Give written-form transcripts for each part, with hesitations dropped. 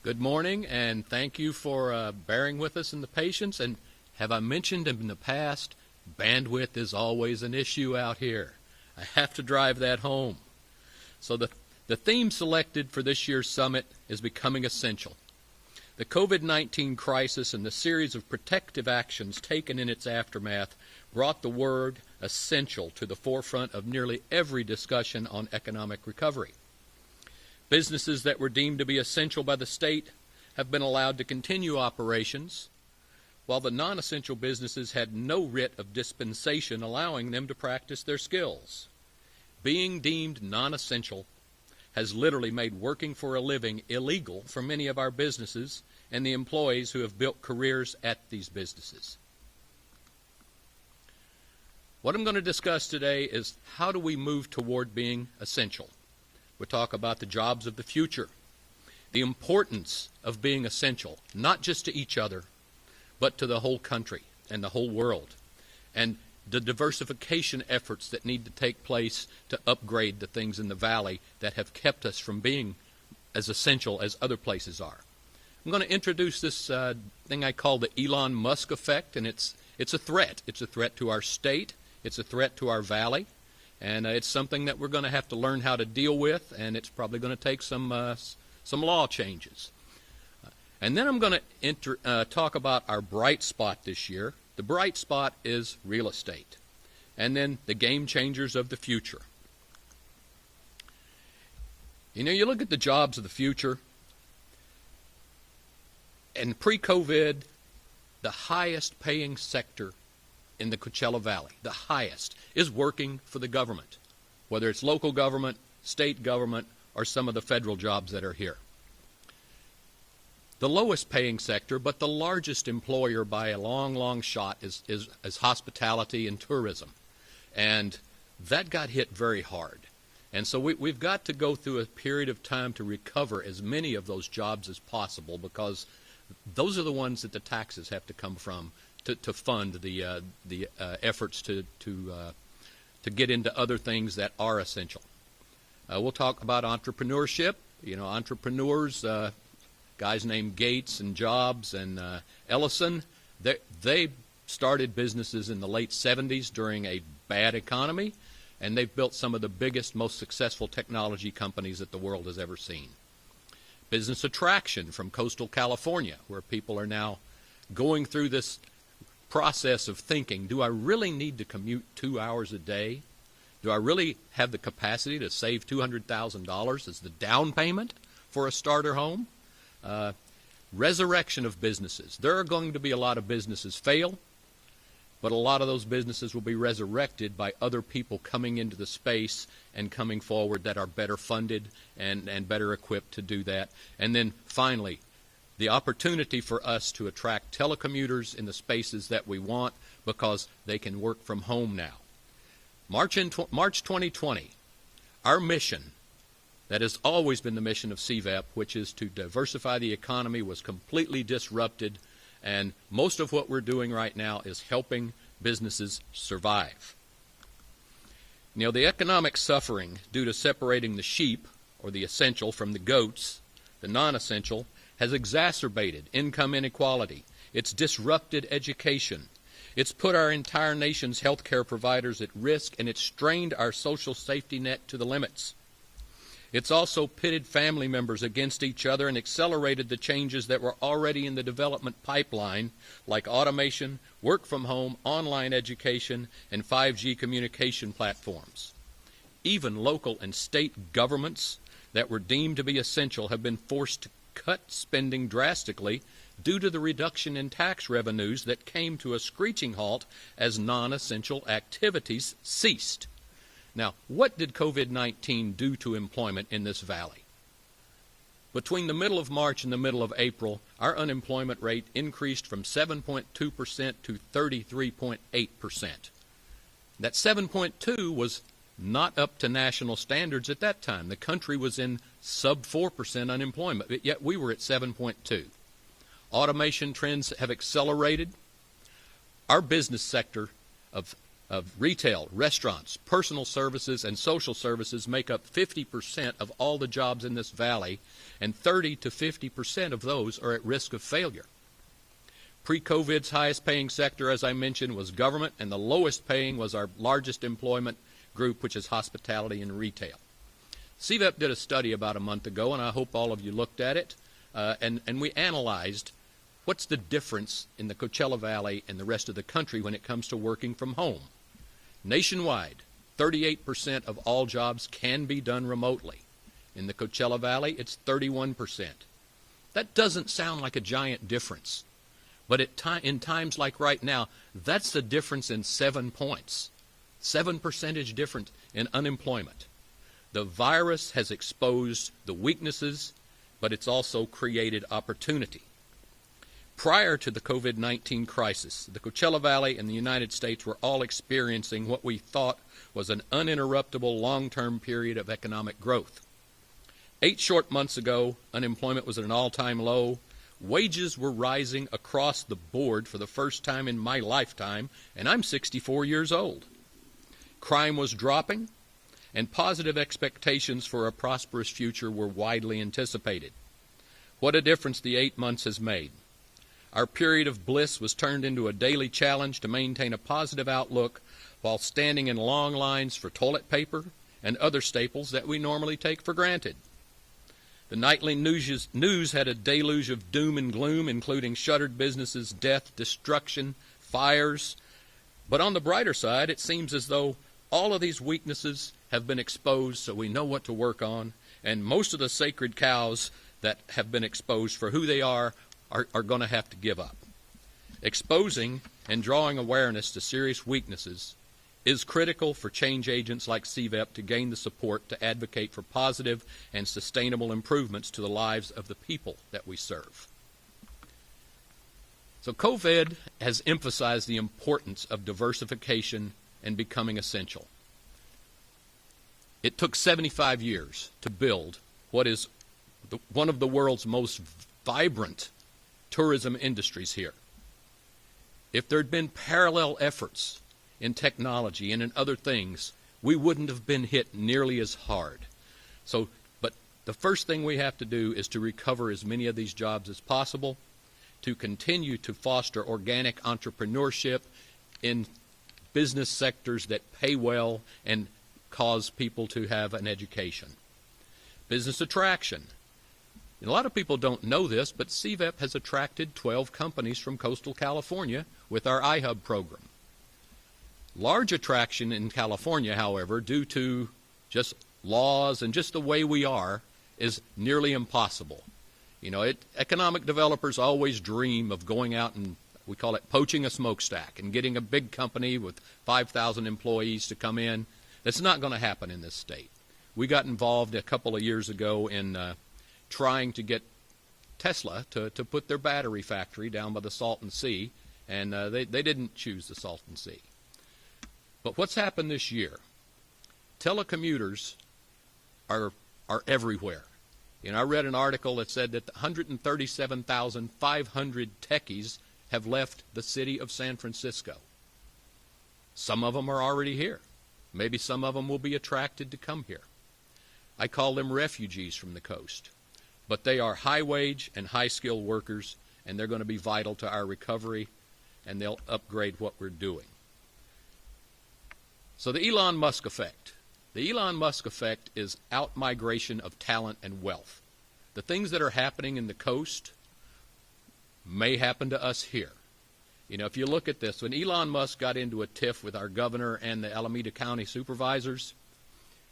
Good morning, and thank you for bearing with us in the patience. And have I mentioned in the past, bandwidth is always an issue out here. I have to drive that home. So the theme selected for this year's summit is becoming essential. The COVID-19 crisis and the series of protective actions taken in its aftermath brought the word essential to the forefront of nearly every discussion on economic recovery. Businesses that were deemed to be essential by the state have been allowed to continue operations, while the non-essential businesses had no writ of dispensation allowing them to practice their skills. Being deemed non-essential has literally made working for a living illegal for many of our businesses and the employees who have built careers at these businesses. What I'm going to discuss today is how do we move toward being essential. We'll talk about the jobs of the future, the importance of being essential, not just to each other, but to the whole country and the whole world, and the diversification efforts that need to take place to upgrade the things in the valley that have kept us from being as essential as other places are. I'm going to introduce this thing I call the Elon Musk effect, and it's a threat. It's a threat to our state. It's a threat to our valley. And it's something that we're going to have to learn how to deal with, and it's probably going to take some law changes. And then I'm going to talk about our bright spot this year. The bright spot is real estate, and then the game changers of the future. You know, you look at the jobs of the future, and pre-COVID, the highest paying sector in the Coachella Valley, the highest, is working for the government, whether it's local government, state government, or some of the federal jobs that are here. The lowest paying sector, but the largest employer by a long, long shot, is hospitality and tourism. And that got hit very hard. And so we've got to go through a period of time to recover as many of those jobs as possible, because those are the ones that the taxes have to come from to fund the efforts to get into other things that are essential. We'll talk about entrepreneurship. You know, entrepreneurs, guys named Gates and Jobs and Ellison, they started businesses in the late 70s during a bad economy, and they've built some of the biggest, most successful technology companies that the world has ever seen. Business attraction from coastal California, where people are now going through this process of thinking, do I really need to commute 2 hours a day? Do I really have the capacity to save $200,000 as the down payment for a starter home? Resurrection of businesses. There are going to be a lot of businesses fail, but a lot of those businesses will be resurrected by other people coming into the space and coming forward that are better funded and better equipped to do that. And then finally, the opportunity for us to attract telecommuters in the spaces that we want because they can work from home now. March 2020, our mission, that has always been the mission of CVEP, which is to diversify the economy, was completely disrupted, and most of what we're doing right now is helping businesses survive. You know, the economic suffering due to separating the sheep, or the essential, from the goats, the non-essential, has exacerbated income inequality. It's disrupted education. It's put our entire nation's healthcare providers at risk, and it's strained our social safety net to the limits. It's also pitted family members against each other and accelerated the changes that were already in the development pipeline, like automation, work from home, online education, and 5G communication platforms. Even local and state governments that were deemed to be essential have been forced to cut spending drastically due to the reduction in tax revenues that came to a screeching halt as non-essential activities ceased. Now, what did COVID-19 do to employment in this valley? Between the middle of March and the middle of April, our unemployment rate increased from 7.2% to 33.8%. That 7.2 was not up to national standards at that time. The country was in sub 4% unemployment, but yet we were at 7.2. Automation trends have accelerated. Our business sector of retail, restaurants, personal services, and social services make up 50% of all the jobs in this valley, and 30 to 50% of those are at risk of failure. Pre-COVID's highest paying sector, as I mentioned, was government, and the lowest paying was our largest employment group, which is hospitality and retail. CVEP did a study about a month ago, and I hope all of you looked at it, and we analyzed what's the difference in the Coachella Valley and the rest of the country when it comes to working from home. Nationwide, 38% of all jobs can be done remotely. In the Coachella Valley, it's 31%. That doesn't sound like a giant difference, but in times like right now, that's the difference in 7 points. 7% difference in unemployment. The virus has exposed the weaknesses, but it's also created opportunity. Prior to the COVID-19 crisis, the Coachella Valley and the United States were all experiencing what we thought was an uninterruptible long-term period of economic growth. 8 short months ago, unemployment was at an all-time low. Wages were rising across the board for the first time in my lifetime, and I'm 64 years old. Crime was dropping, and positive expectations for a prosperous future were widely anticipated. What a difference the 8 months has made. Our period of bliss was turned into a daily challenge to maintain a positive outlook while standing in long lines for toilet paper and other staples that we normally take for granted. The nightly news had a deluge of doom and gloom, including shuttered businesses, death, destruction, fires. But on the brighter side, it seems as though all of these weaknesses have been exposed, so we know what to work on, and most of the sacred cows that have been exposed for who they are going to have to give up. Exposing and drawing awareness to serious weaknesses is critical for change agents like CVEP to gain the support to advocate for positive and sustainable improvements to the lives of the people that we serve. So COVID has emphasized the importance of diversification and becoming essential. It took 75 years to build what is one of the world's most vibrant tourism industries here. If there had been parallel efforts in technology and in other things, we wouldn't have been hit nearly as hard. But the first thing we have to do is to recover as many of these jobs as possible, to continue to foster organic entrepreneurship in business sectors that pay well and cause people to have an education. Business attraction. A lot of people don't know this, but CVEP has attracted 12 companies from coastal California with our iHub program. Large attraction in California, however, due to just laws and just the way we are, is nearly impossible. Economic developers always dream of going out and, we call it poaching a smokestack, and getting a big company with 5,000 employees to come in. That's not going to happen in this state. We got involved a couple of years ago in trying to get Tesla to put their battery factory down by the Salton Sea, and they didn't choose the Salton Sea. But what's happened this year? Telecommuters are everywhere. I read an article that said that 137,500 techies have left the city of San Francisco. Some of them are already here. Maybe some of them will be attracted to come here. I call them refugees from the coast. But they are high-wage and high-skilled workers, and they're going to be vital to our recovery, and they'll upgrade what we're doing. So the Elon Musk effect. The Elon Musk effect is out-migration of talent and wealth. The things that are happening in the coast may happen to us here. If you look at this, when Elon Musk got into a tiff with our governor and the Alameda County supervisors,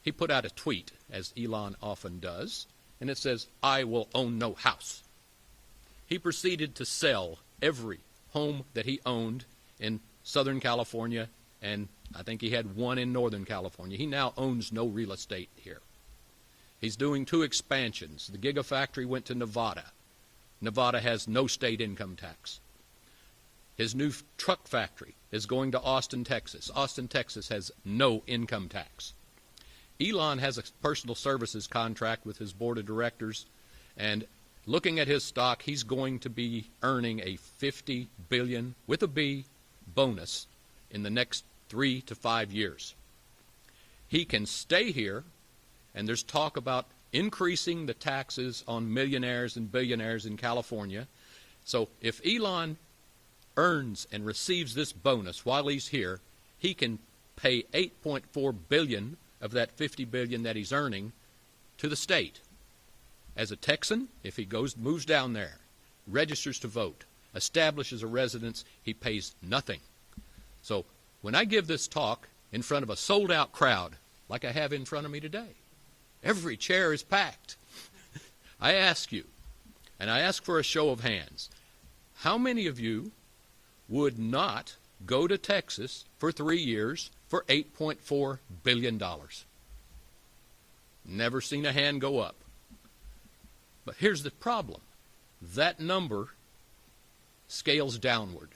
he put out a tweet, as Elon often does, and it says, "I will own no house." He proceeded to sell every home that he owned in Southern California, and I think he had one in Northern California. He now owns no real estate here. He's doing 2 expansions. The Gigafactory went to Nevada. Nevada has no state income tax. His new truck factory is going to Austin, Texas. Austin, Texas has no income tax. Elon has a personal services contract with his board of directors, and looking at his stock, he's going to be earning a $50 billion, with a B, bonus in the next 3 to 5 years. He can stay here, and there's talk about increasing the taxes on millionaires and billionaires in California. So if Elon earns and receives this bonus while he's here, he can pay $8.4 billion of that $50 billion that he's earning to the state. As a Texan, if he moves down there, registers to vote, establishes a residence, he pays nothing. So when I give this talk in front of a sold-out crowd, like I have in front of me today, every chair is packed. I ask you, and I ask for a show of hands, how many of you would not go to Texas for 3 years for $8.4 billion? Never seen a hand go up. But here's the problem. That number scales downward.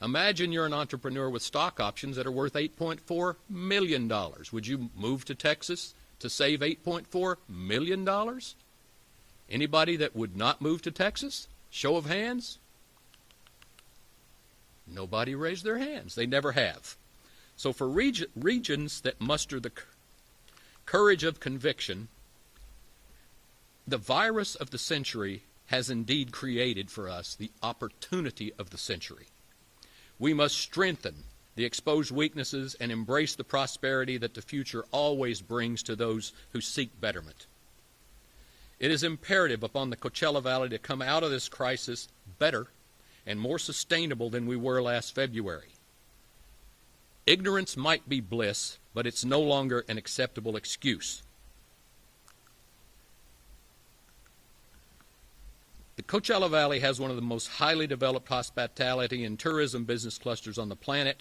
Imagine you're an entrepreneur with stock options that are worth $8.4 million. Would you move to Texas to save $8.4 million? Anybody that would not move to Texas? Show of hands? Nobody raised their hands. They never have. So for regions that muster the courage of conviction, the virus of the century has indeed created for us the opportunity of the century. We must strengthen the exposed weaknesses and embrace the prosperity that the future always brings to those who seek betterment. It is imperative upon the Coachella Valley to come out of this crisis better and more sustainable than we were last February. Ignorance might be bliss, but it's no longer an acceptable excuse. The Coachella Valley has one of the most highly developed hospitality and tourism business clusters on the planet,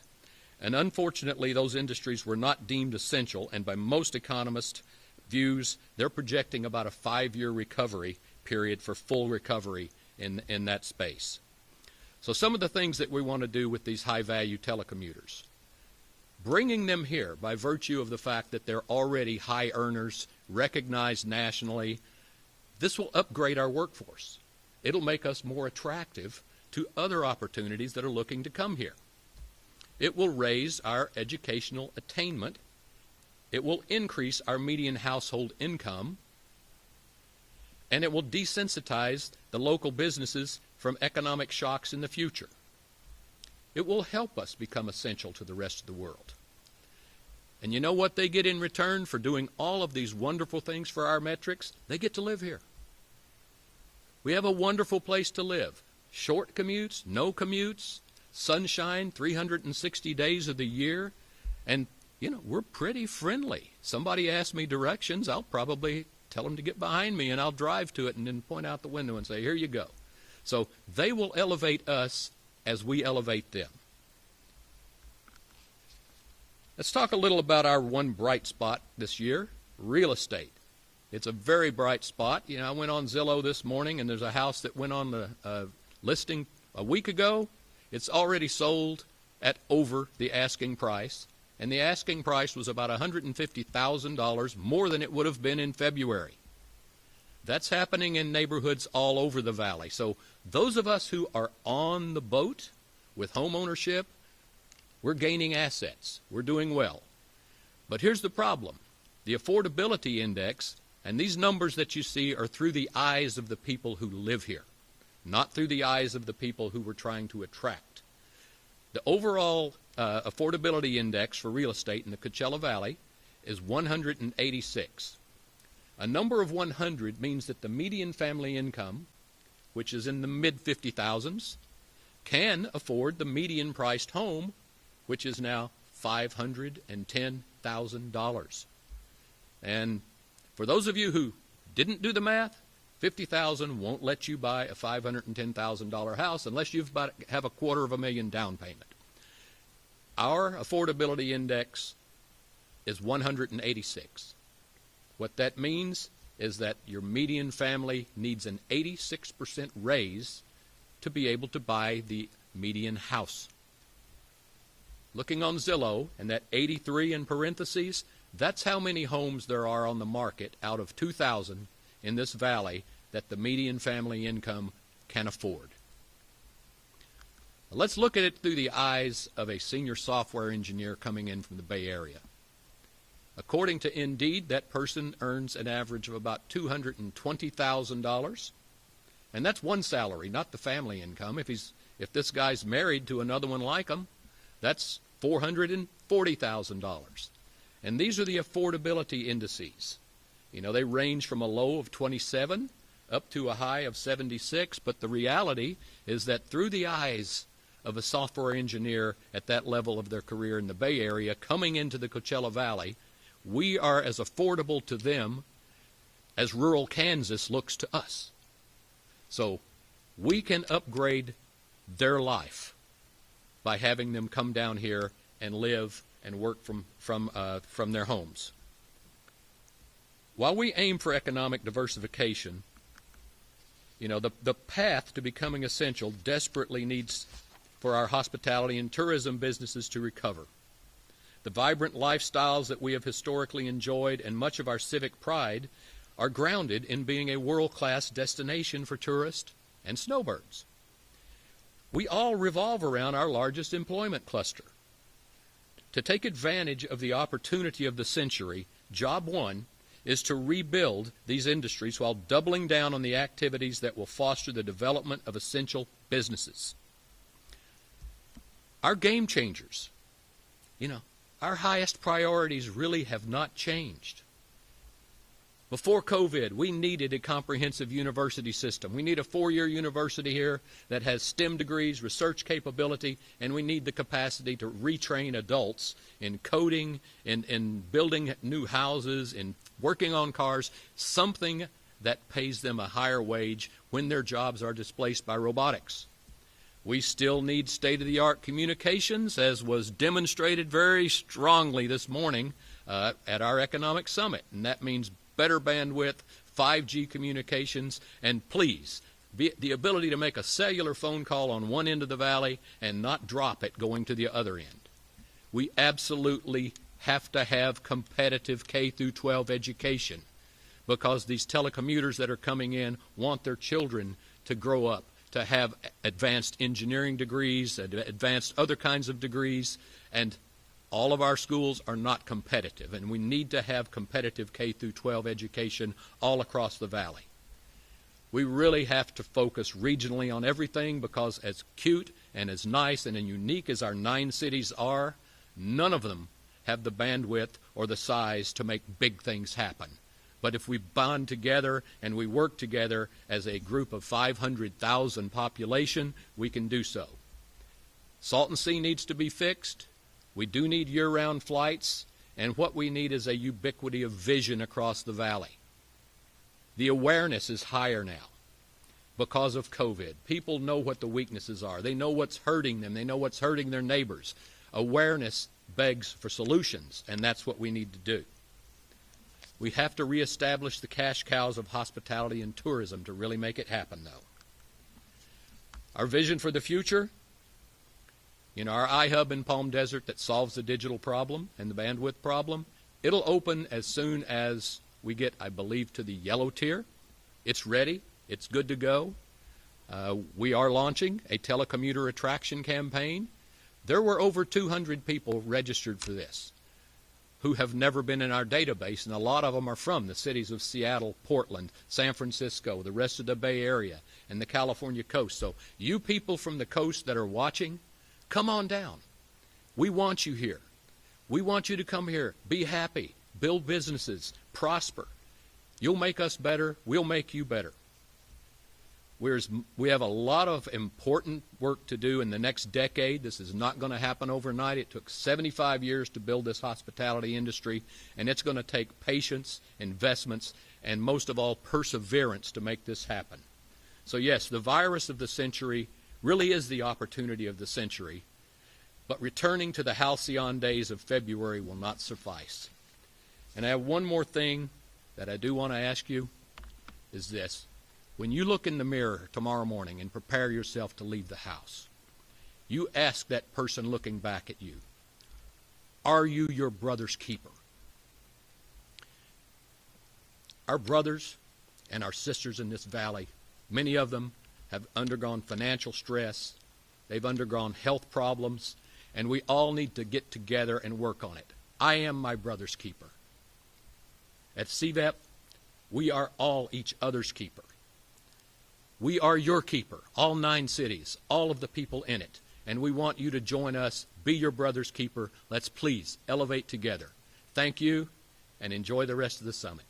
and unfortunately those industries were not deemed essential, and by most economists' views, they're projecting about a 5-year recovery period for full recovery in that space. So some of the things that we want to do with these high-value telecommuters, bringing them here by virtue of the fact that they're already high earners, recognized nationally, this will upgrade our workforce. It'll make us more attractive to other opportunities that are looking to come here. It will raise our educational attainment. It will increase our median household income. And it will desensitize the local businesses from economic shocks in the future. It will help us become essential to the rest of the world. And you know what they get in return for doing all of these wonderful things for our metrics? They get to live here. We have a wonderful place to live. Short commutes, no commutes, sunshine 360 days of the year, and, you know, we're pretty friendly. Somebody asks me directions, I'll probably tell them to get behind me, and I'll drive to it and then point out the window and say, here you go. So they will elevate us as we elevate them. Let's talk a little about our one bright spot this year, real estate. It's a very bright spot. You know, I went on Zillow this morning, and there's a house that went on the listing a week ago. It's already sold at over the asking price, and the asking price was about $150,000 more than it would have been in February. That's happening in neighborhoods all over the valley. So those of us who are on the boat with home ownership, we're gaining assets. We're doing well. But here's the problem. The affordability index, and these numbers that you see are through the eyes of the people who live here, not through the eyes of the people who we're trying to attract. The overall affordability index for real estate in the Coachella Valley is 186. A number of 100 means that the median family income, which is in the mid-50,000s, can afford the median priced home, which is now $510,000. And for those of you who didn't do the math, $50,000 won't let you buy a $510,000 house unless you have a $250,000 down payment. Our affordability index is 186. What that means is that your median family needs an 86% raise to be able to buy the median house. looking on Zillow, and that 83 in parentheses, that's how many homes there are on the market out of 2,000 in this valley that the median family income can afford. Let's look at it through the eyes of a senior software engineer coming in from the Bay Area. According to Indeed, that person earns an average of about $220,000, and that's one salary, not the family income. If this guy's married to another one like him, that's $440,000. And these are the affordability indices. You know, they range from a low of 27 up to a high of 76, but the reality is that through the eyes of a software engineer at that level of their career in the Bay Area coming into the Coachella Valley, we are as affordable to them as rural Kansas looks to us. So we can upgrade their life by having them come down here and live and work from their homes. While we aim for economic diversification, you know, the path to becoming essential desperately needs for our hospitality and tourism businesses to recover. The vibrant lifestyles that we have historically enjoyed and much of our civic pride are grounded in being a world-class destination for tourists and snowbirds. We all revolve around our largest employment cluster. To take advantage of the opportunity of the century, job one is to rebuild these industries while doubling down on the activities that will foster the development of essential businesses. Our game changers, you know, our highest priorities really have not changed. Before COVID, we needed a comprehensive university system. We need a 4-year university here that has STEM degrees, research capability, and we need the capacity to retrain adults in coding, in building new houses, in working on cars, something that pays them a higher wage when their jobs are displaced by robotics. We still need state-of-the-art communications, as was demonstrated very strongly this morning at our economic summit, and that means better bandwidth, 5G communications, and please, the ability to make a cellular phone call on one end of the valley and not drop it going to the other end. We absolutely have to have competitive K through 12 education because these telecommuters that are coming in want their children to grow up, to have advanced engineering degrees, advanced other kinds of degrees, and all of our schools are not competitive, and we need to have competitive K through 12 education all across the valley. We really have to focus regionally on everything because as cute and as nice and as unique as our 9 cities are, none of them have the bandwidth or the size to make big things happen. But if we bond together and we work together as a group of 500,000 population, we can do so. Salton Sea needs to be fixed. We do need year-round flights, and what we need is a ubiquity of vision across the valley. The awareness is higher now because of COVID. People know what the weaknesses are. They know what's hurting them. They know what's hurting their neighbors. Awareness begs for solutions, and that's what we need to do. We have to reestablish the cash cows of hospitality and tourism to really make it happen, though. Our vision for the future, you know, our iHub in Palm Desert that solves the digital problem and the bandwidth problem, it'll open as soon as we get, I believe, to the yellow tier. It's ready. It's good to go. We are launching a telecommuter attraction campaign. There were over 200 people registered for this who have never been in our database, and a lot of them are from the cities of Seattle, Portland, San Francisco, the rest of the Bay Area, and the California coast. So you people from the coast that are watching, come on down. We want you here. We want you to come here, be happy, build businesses, prosper. You'll make us better. We'll make you better. We have a lot of important work to do in the next decade. This is not going to happen overnight. It took 75 years to build this hospitality industry, and it's going to take patience, investments, and most of all, perseverance to make this happen. So yes, the virus of the century really is the opportunity of the century, but returning to the halcyon days of February will not suffice. And I have one more thing that I do want to ask you, is this. When you look in the mirror tomorrow morning and prepare yourself to leave the house, you ask that person looking back at you, Are you your brother's keeper? Our brothers and our sisters in this valley, many of them have undergone financial stress. They've undergone health problems, and we all need to get together and work on it. I am my brother's keeper. At CVEP, we are all each other's keeper. We are your keeper, all 9 cities, all of the people in it, and we want you to join us, be your brother's keeper. Let's please elevate together. Thank you, and enjoy the rest of the summit.